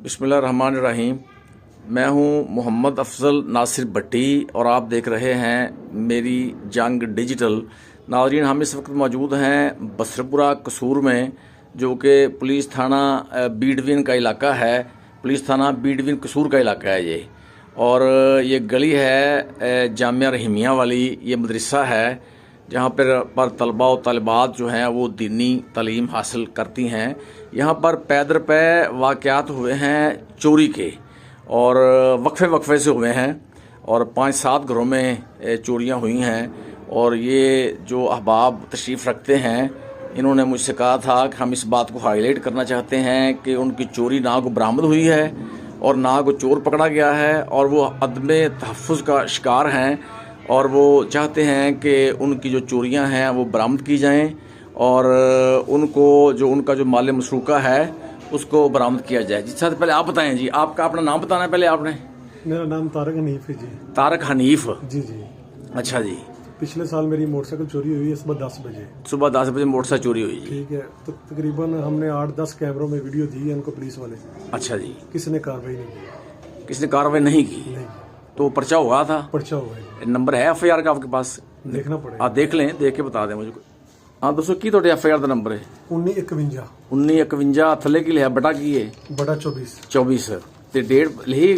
बिस्मिल्लाहिर्रहमानिर्रहीम। मैं हूं मोहम्मद अफजल नासिर भट्टी और आप देख रहे हैं मेरी जंग डिजिटल। नाज़रीन, हम इस वक्त मौजूद हैं बसरपुरा कसूर में, जो कि पुलिस थाना बीडविन का इलाका है। पुलिस थाना बीडविन कसूर का इलाका है ये, और ये गली है जामिया रहीमिया वाली। ये मदरसा है जहाँ पर तलबा और तलबात जो हैं वो दीनी तालीम हासिल करती हैं। यहाँ पर पैदर पे वाक़यात हुए हैं चोरी के, और वक्फे से हुए हैं, और 5-7 घरों में चोरियाँ हुई हैं। और ये जो अहबाब तशरीफ़ रखते हैं, इन्होंने मुझसे कहा था कि हम इस बात को हाईलाइट करना चाहते हैं कि उनकी चोरी ना को बरामद हुई है और ना को चोर पकड़ा गया है, और वो अदम तहफ़्फ़ुज़ का शिकार हैं, और वो चाहते हैं कि उनकी जो चोरियां हैं वो बरामद की जाएं, और उनको जो उनका जो माल मसरूका है उसको बरामद किया जाए। जी सर, पहले आप बताएं जी, आपका अपना नाम बताना है पहले आपने। मेरा नाम तारक हनीफ है जी। तारक हनीफ जी जी। अच्छा जी। पिछले साल मेरी मोटरसाइकिल चोरी हुई है सुबह 10 बजे। सुबह 10 बजे मोटरसाइकिल चोरी हुई जी। ठीक है, तो तकरीबन हमने 8-10 कैमरों में वीडियो दी है इनको पुलिस वाले। अच्छा जी। किसी ने कार्रवाई नहीं की। किसने कार्रवाई नहीं की? नहीं, तो पर्चा हुआ था? पर्चा हुआ है। नंबर है FIR का आपके पास? देखना पड़ेगा। आप देख लें, देख के बता दें मुझे। हाँ दोस्तों, की थोड़े FIR का नंबर है 1951 1951 थले की लिया बटा की है बटा 24 24 ते डेट लिही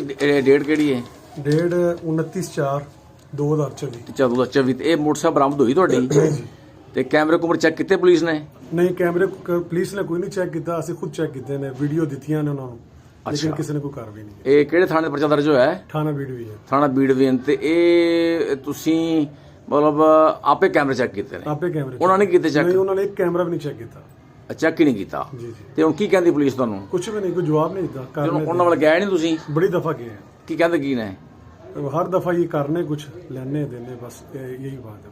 डेट केड़ी है? डेढ़ 29/4/2024। 2024 ਇਹ ਮੋਟਰਸਾਈਕਲ ਬਰਾਮਦ ਹੋਈ ਤੁਹਾਡੀ? नहीं जी, ਤੇ ਕੈਮਰੇ ਕੁਮਰ ਚੈੱਕ ਕੀਤੇ ਪੁਲਿਸ ਨੇ? नहीं कैमरे पुलिस ने कोई नहीं चेक किया, असं खुद चेक किए ने, वीडियो दी ने उन्होंने, लेकिन किसी ने कोई कार्रवाई नहीं की। ਇਹ ਕਿਹੜੇ ਥਾਣੇ ਪਰਚਾ ਦਰਜ ਹੋਇਆ ਹੈ? थाना वीडियो है। ਥਾਣਾ ਬੀੜਵੀਨ। ਤੇ ਇਹ ਤੁਸੀਂ ਮਤਲਬ ਆਪੇ ਕੈਮਰੇ ਚੈੱਕ ਕੀਤੇ ਨੇ? आपे कैमरे ਉਹਨਾਂ ਨੇ ਕੀਤੇ ਚੈੱਕ? नहीं, उन्होंने एक कैमरा भी नहीं चेक किया। ਚੈੱਕ ਹੀ ਨਹੀਂ ਕੀਤਾ? जी जी। ਤੇ ਹੁਣ ਕੀ ਕਹਿੰਦੀ ਪੁਲਿਸ ਤੁਹਾਨੂੰ? कुछ भी नहीं, कोई जवाब नहीं दिता। ਤੇ ਉਹਨਾਂ ਵੱਲ ਗਏ ਨਹੀਂ ਤੁਸੀਂ? बड़ी दफा गए हैं, ਕੀ ਕਹਿੰਦੇ ਕੀ ਨੇ? हर दफा ये करने कुछ लेने देने, बस यही बात है।